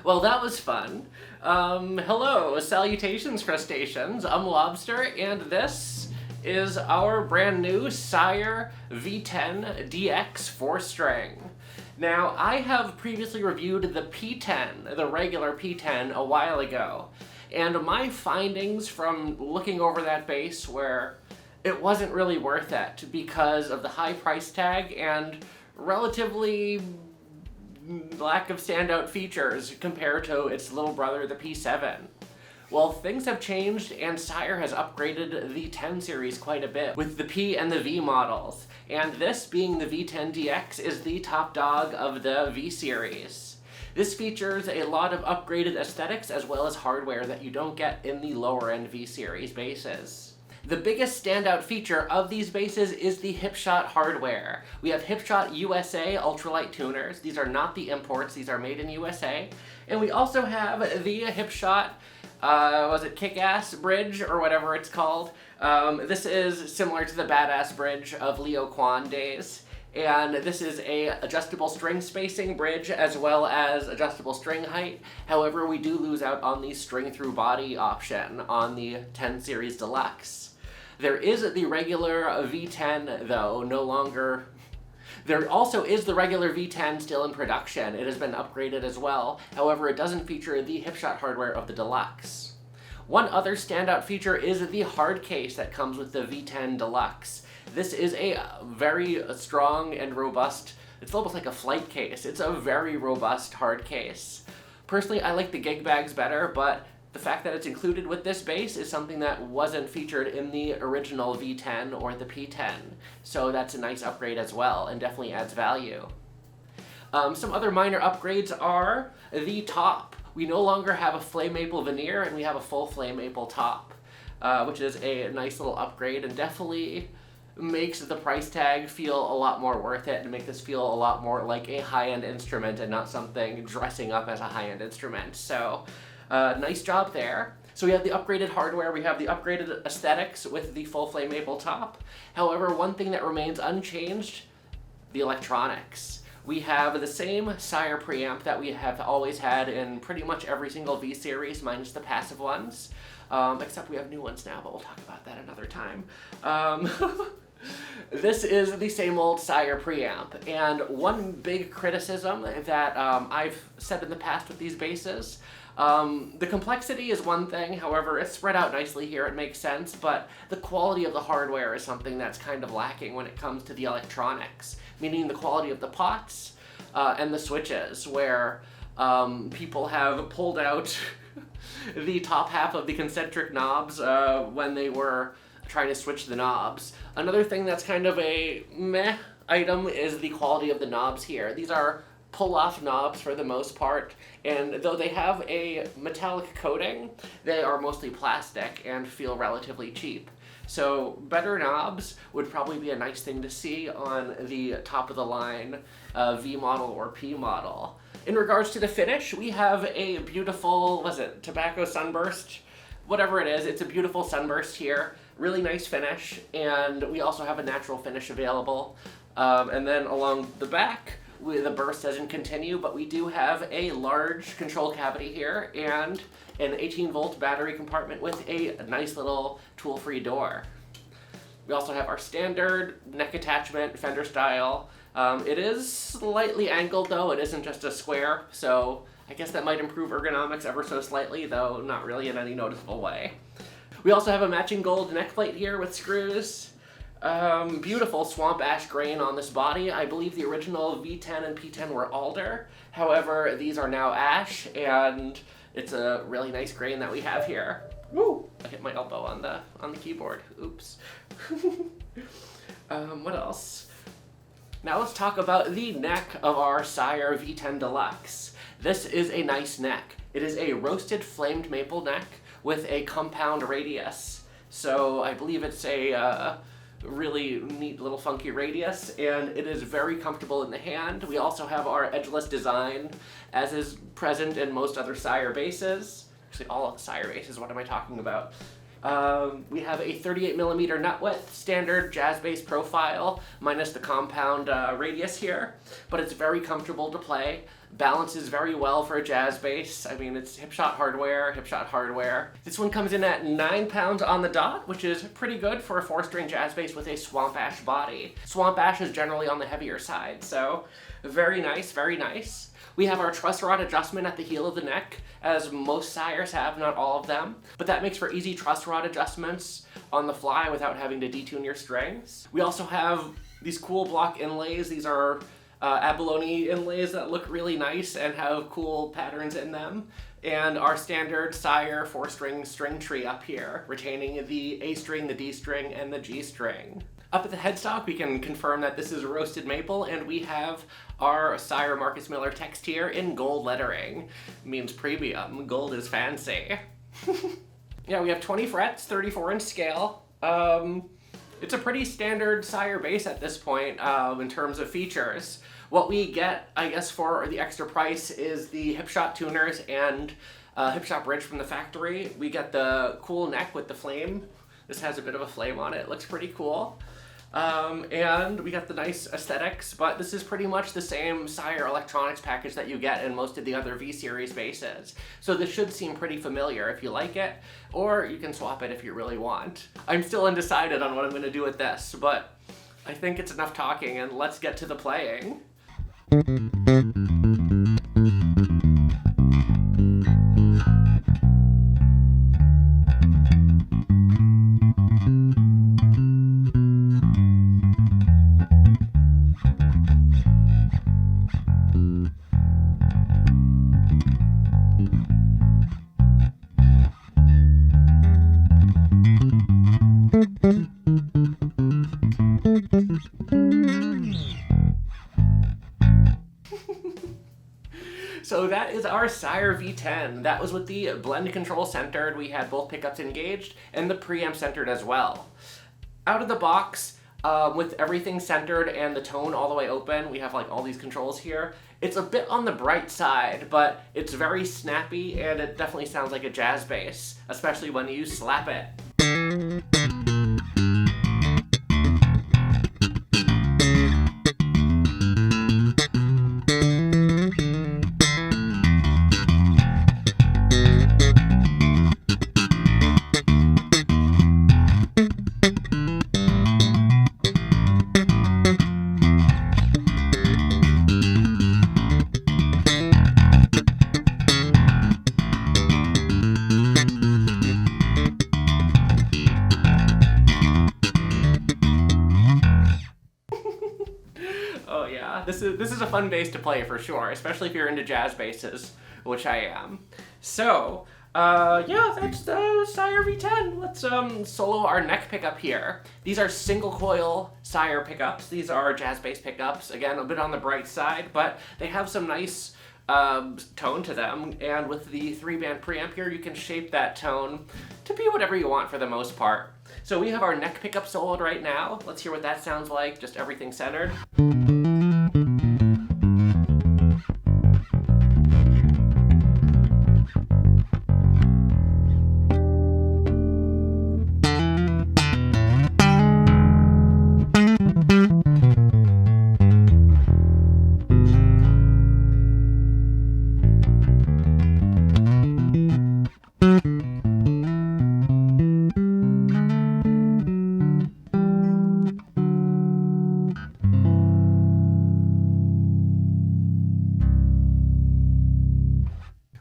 Well, that was fun. Hello, salutations, crustaceans. I'm Lobster, and this is our brand new Sire V10dx 4-string. Now, I have previously reviewed the P10, the regular P10, a while ago, and my findings from looking over that base were it wasn't really worth it because of the high price tag and relatively lack of standout features compared to its little brother, the P7. Well, things have changed and Sire has upgraded the 10 series quite a bit with the P and the V models, and this being the V10dx is the top dog of the V series. This features a lot of upgraded aesthetics as well as hardware that you don't get in the lower end V series bases. The biggest standout feature of these bases is the Hipshot hardware. We have Hipshot USA ultralight tuners. These are not the imports, these are made in USA. And we also have the Hipshot, Kick-Ass bridge, or whatever it's called. This is similar to the Badass bridge of Leo Kwan days. And this is a adjustable string spacing bridge as well as adjustable string height. However, we do lose out on the string through body option on the 10 series deluxe. There is the regular V10 though, no longer. There also is the regular V10 still in production. It has been upgraded as well. However, it doesn't feature the Hipshot hardware of the deluxe. One other standout feature is the hard case that comes with the V10 Deluxe. This is a very strong and robust, it's almost like a flight case. It's a very robust hard case. Personally, I like the gig bags better, but the fact that it's included with this base is something that wasn't featured in the original V10 or the P10. So that's a nice upgrade as well and definitely adds value. Some other minor upgrades are the top. We no longer have a flame maple veneer and we have a full flame maple top, which is a nice little upgrade and definitely makes the price tag feel a lot more worth it and make this feel a lot more like a high-end instrument and not something dressing up as a high-end instrument. So nice job there. So we have the upgraded hardware, we have the upgraded aesthetics with the full flame maple top. However, one thing that remains unchanged, the electronics. We have the same Sire preamp that we have always had in pretty much every single V series, minus the passive ones. Except we have new ones now, but we'll talk about that another time. This is the same old Sire preamp, and one big criticism that I've said in the past with these bases, the complexity is one thing, however it's spread out nicely here, it makes sense, but the quality of the hardware is something that's kind of lacking when it comes to the electronics, meaning the quality of the pots and the switches, where people have pulled out the top half of the concentric knobs when they were trying to switch the knobs. Another thing that's kind of a meh item is the quality of the knobs here. These are pull-off knobs for the most part, and though they have a metallic coating, they are mostly plastic and feel relatively cheap. So better knobs would probably be a nice thing to see on the top of the line V model or P model. In regards to the finish, we have a beautiful, tobacco sunburst? Whatever it is, it's a beautiful sunburst here. Really nice finish, and we also have a natural finish available. And then along the back, the burst doesn't continue, but we do have a large control cavity here and an 18-volt battery compartment with a nice little tool-free door. We also have our standard neck attachment, fender style. It is slightly angled though, it isn't just a square, so I guess that might improve ergonomics ever so slightly, though not really in any noticeable way. We also have a matching gold neck plate here with screws. Beautiful swamp ash grain on this body. I believe the original V10 and P10 were alder. However, these are now ash, and it's a really nice grain that we have here. Woo! I hit my elbow on the keyboard. Oops. What else? Now let's talk about the neck of our Sire V10 Deluxe. This is a nice neck. It is a roasted flamed maple neck with a compound radius. So I believe it's a really neat little funky radius, and it is very comfortable in the hand. We also have our edgeless design, as is present in most other Sire bases. Actually, all of the Sire bases, what am I talking about? We have a 38mm nut width, standard jazz bass profile, minus the compound radius here, but it's very comfortable to play. balances very well for a jazz bass. I mean, it's Hipshot hardware. This one comes in at 9 pounds on the dot, which is pretty good for a 4-string jazz bass with a Swamp Ash body. Swamp Ash is generally on the heavier side, so very nice, very nice. We have our truss rod adjustment at the heel of the neck, as most Sires have, not all of them, but that makes for easy truss rod adjustments on the fly without having to detune your strings. We also have these cool block inlays. These are abalone inlays that look really nice and have cool patterns in them. And our standard Sire 4-string string tree up here, retaining the A string, the D string, and the G string. Up at the headstock, we can confirm that this is roasted maple, and we have our Sire Marcus Miller text here in gold lettering. Means premium. Gold is fancy. Yeah, we have 20 frets, 34-inch scale. It's a pretty standard Sire bass at this point in terms of features. What we get, I guess, for the extra price is the Hipshot tuners and Hipshot bridge from the factory. We get the cool neck with the flame. This has a bit of a flame on it. It looks pretty cool. And we got the nice aesthetics, but this is pretty much the same Sire electronics package that you get in most of the other V-Series basses. So this should seem pretty familiar if you like it, or you can swap it if you really want. I'm still undecided on what I'm going to do with this, but I think it's enough talking, and let's get to the playing. So that is our Sire V10. That was with the blend control centered. We had both pickups engaged and the preamp centered as well. Out of the box, with everything centered and the tone all the way open, we have like all these controls here. It's a bit on the bright side, but it's very snappy and it definitely sounds like a jazz bass, especially when you slap it. This is a fun bass to play for sure, especially if you're into jazz basses, which I am. So, yeah, that's the Sire V10. Let's solo our neck pickup here. These are single coil Sire pickups. These are jazz bass pickups. Again, a bit on the bright side, but they have some nice tone to them. And with the 3-band preamp here, you can shape that tone to be whatever you want for the most part. So we have our neck pickup soloed right now. Let's hear what that sounds like, just everything centered.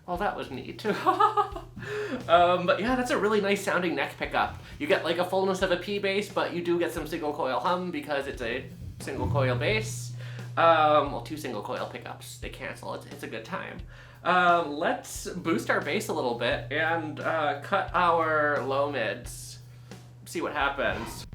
Well, that was neat. But yeah, that's a really nice sounding neck pickup. You get like a fullness of a P bass, but you do get some single coil hum because it's a single coil bass. Well, 2 single coil pickups. They cancel. It's a good time. Let's boost our bass a little bit and cut our low mids. See what happens.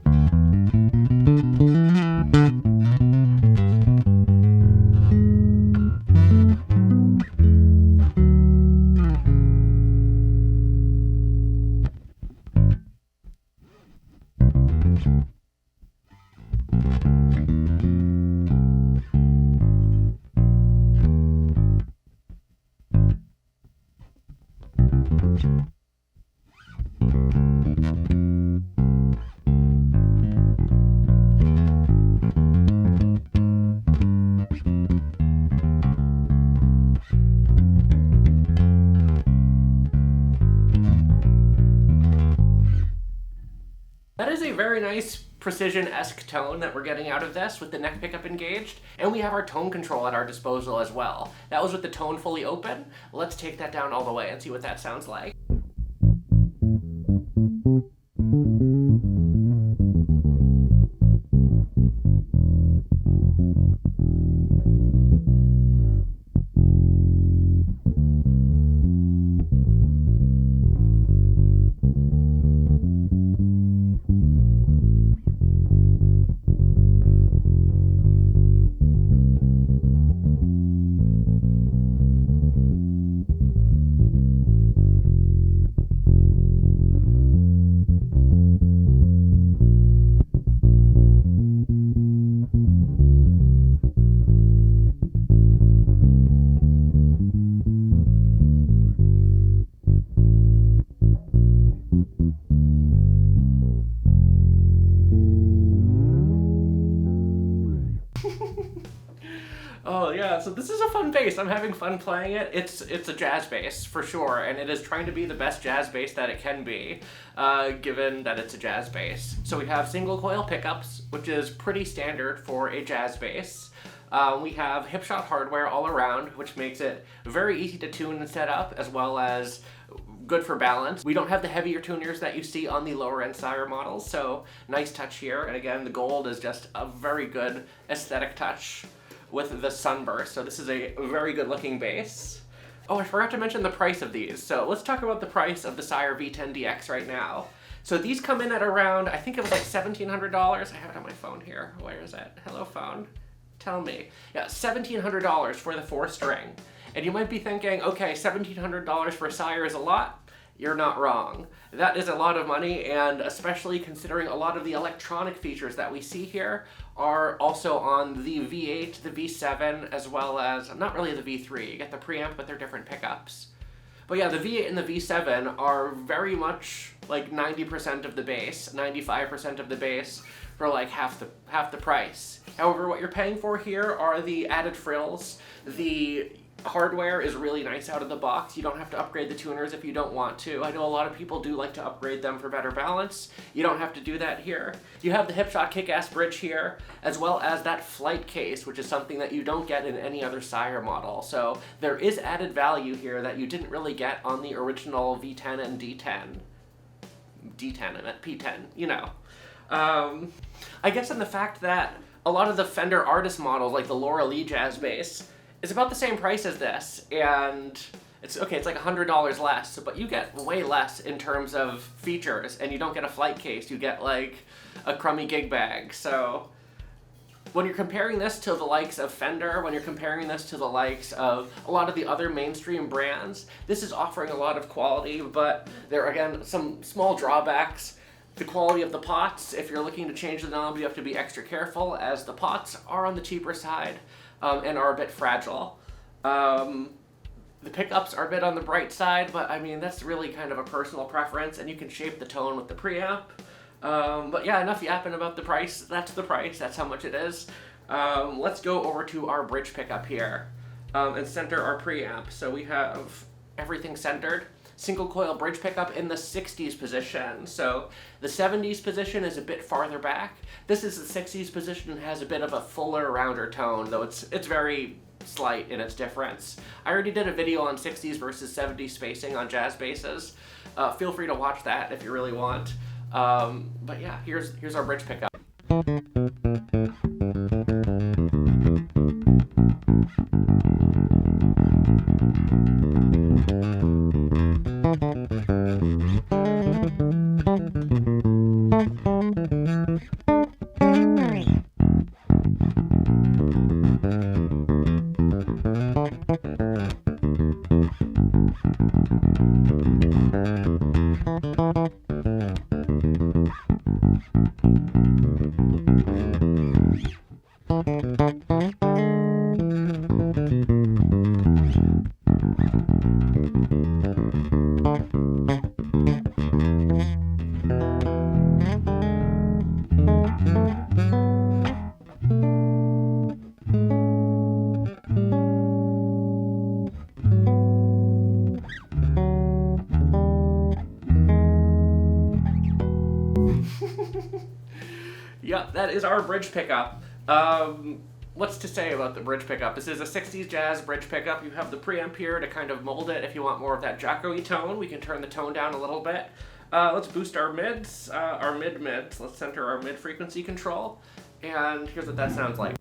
That is a very nice precision-esque tone that we're getting out of this with the neck pickup engaged, and we have our tone control at our disposal as well. That was with the tone fully open. Let's take that down all the way and see what that sounds like. Oh yeah, so this is a fun bass. I'm having fun playing it. It's a jazz bass for sure, and it is trying to be the best jazz bass that it can be, given that it's a jazz bass. So we have single coil pickups, which is pretty standard for a jazz bass. We have Hipshot hardware all around, which makes it very easy to tune and set up, as well as good for balance. We don't have the heavier tuners that you see on the lower end Sire models, so nice touch here. And again, the gold is just a very good aesthetic touch with the sunburst, so this is a very good looking bass. Oh, I forgot to mention the price of these. So let's talk about the price of the Sire V10dx right now. So these come in at around, I think it was like $1,700. I have it on my phone here. Where is it? Hello phone. Tell me. Yeah, $1,700 for the 4-string. And you might be thinking, okay, $1,700 for a Sire is a lot. You're not wrong. That is a lot of money, and especially considering a lot of the electronic features that we see here are also on the V8, the V7, as well as, not really the V3. You get the preamp, but they're different pickups. But yeah, the V8 and the V7 are very much like 90% of the bass, 95% of the bass for like half the price. However, what you're paying for here are the added frills. The hardware is really nice out of the box. You don't have to upgrade the tuners if you don't want to. I know a lot of people do like to upgrade them for better balance. You don't have to do that here. You have the Hipshot kick-ass bridge here, as well as that flight case, which is something that you don't get in any other Sire model. So there is added value here that you didn't really get on the original V10 and D10. D10 and P10, you know. I guess in the fact that a lot of the Fender artist models, like the Laura Lee jazz bass, is about the same price as this, and it's okay, it's like $100 less, but you get way less in terms of features, and you don't get a flight case, you get like a crummy gig bag. So when you're comparing this to the likes of Fender, when you're comparing this to the likes of a lot of the other mainstream brands, this is offering a lot of quality, but there are, again, some small drawbacks. The quality of the pots, if you're looking to change the knob, you have to be extra careful, as the pots are on the cheaper side and are a bit fragile. The pickups are a bit on the bright side, but I mean, that's really kind of a personal preference, and you can shape the tone with the preamp. But yeah, enough yapping about the price. That's the price, that's how much it is. Let's go over to our bridge pickup here and center our preamp. So we have everything centered. Single coil bridge pickup in the 60s position. So the 70s position is a bit farther back. This is the 60s position and has a bit of a fuller, rounder tone, though it's very slight in its difference. I already did a video on 60s versus 70s spacing on jazz basses. Feel free to watch that if you really want. But yeah, here's our bridge pickup. Yep, that is our bridge pickup. What's to say about the bridge pickup? This is a 60s jazz bridge pickup. You have the preamp here to kind of mold it. If you want more of that Jacko-y tone, we can turn the tone down a little bit. Let's boost our mids, our mid-mids. Let's center our mid-frequency control. And here's what that sounds like.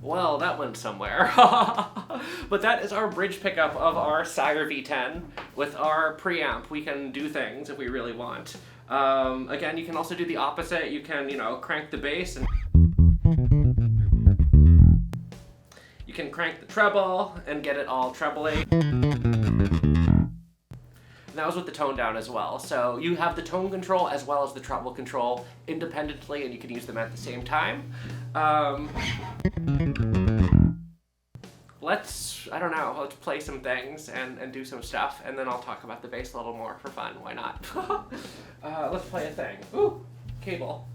Well, that went somewhere. But that is our bridge pickup of our Sire V10 with our preamp. We can do things if we really want. Again, you can also do the opposite. You can, crank the bass and you can crank the treble and get it all trebly. And that was with the tone down as well. So you have the tone control as well as the treble control independently, and you can use them at the same time. Let's play some things and do some stuff, and then I'll talk about the bass a little more for fun. Why not? Let's play a thing. Ooh, cable.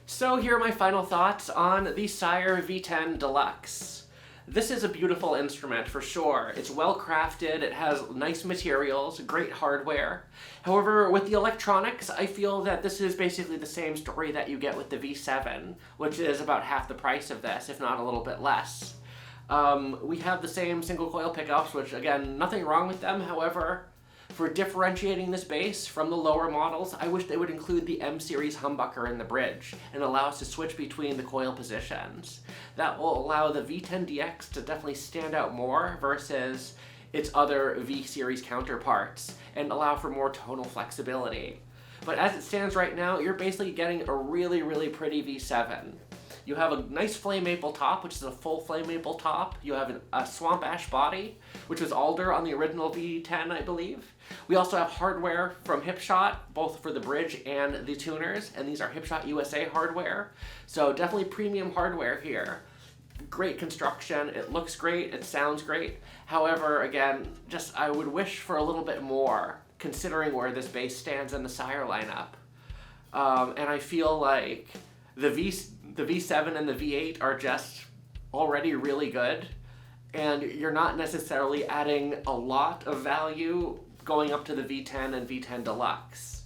So here are my final thoughts on the Sire V10 Deluxe. This is a beautiful instrument for sure. It's well crafted, it has nice materials, great hardware. However, with the electronics, I feel that this is basically the same story that you get with the V7, which is about half the price of this, if not a little bit less. We have the same single coil pickups, which again, nothing wrong with them. However, for differentiating this bass from the lower models, I wish they would include the M-Series humbucker in the bridge and allow us to switch between the coil positions. That will allow the V10dx to definitely stand out more versus its other V-Series counterparts and allow for more tonal flexibility. But as it stands right now, you're basically getting a really, really pretty V7. You have a nice flame maple top, which is a full flame maple top. You have a swamp ash body, which was alder on the original V10, I believe. We also have hardware from Hipshot, both for the bridge and the tuners, and these are Hipshot USA hardware. So definitely premium hardware here. Great construction, it looks great, it sounds great. However, again, just I would wish for a little bit more, considering where this bass stands in the Sire lineup. And I feel like the V7 and the V8 are just already really good, and you're not necessarily adding a lot of value going up to the V10 and V10 Deluxe.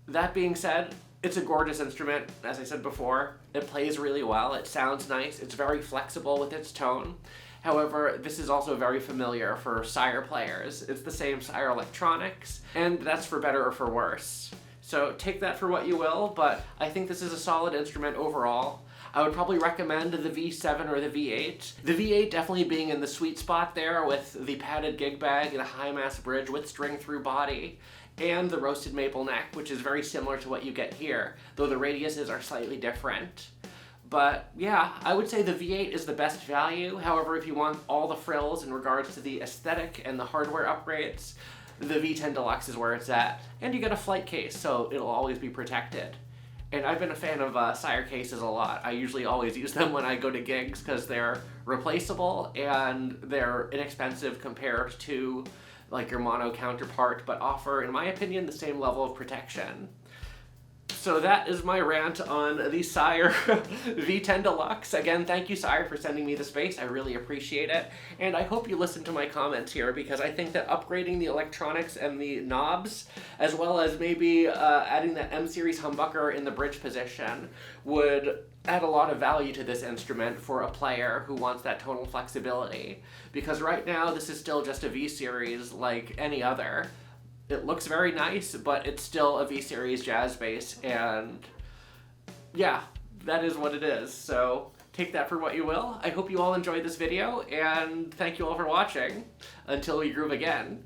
That being said, it's a gorgeous instrument, as I said before. It plays really well, it sounds nice, it's very flexible with its tone. However, this is also very familiar for Sire players. It's the same Sire electronics, and that's for better or for worse. So take that for what you will, but I think this is a solid instrument overall. I would probably recommend the V7 or the V8. The V8 definitely being in the sweet spot there with the padded gig bag and a high mass bridge with string through body, and the roasted maple neck, which is very similar to what you get here, though the radiuses are slightly different. But yeah, I would say the V8 is the best value. However, if you want all the frills in regards to the aesthetic and the hardware upgrades, the V10 Deluxe is where it's at. And you get a flight case, so it'll always be protected. And I've been a fan of Sire cases a lot. I usually always use them when I go to gigs because they're replaceable and they're inexpensive compared to like your mono counterpart, but offer, in my opinion, the same level of protection. So that is my rant on the Sire V10 Deluxe. Again, thank you, Sire, for sending me the space. I really appreciate it. And I hope you listen to my comments here, because I think that upgrading the electronics and the knobs, as well as maybe adding the M-Series humbucker in the bridge position, would add a lot of value to this instrument for a player who wants that tonal flexibility. Because right now, this is still just a V-Series like any other. It looks very nice, but it's still a V-Series jazz bass, and yeah, that is what it is. So take that for what you will. I hope you all enjoyed this video, and thank you all for watching. Until we groove again.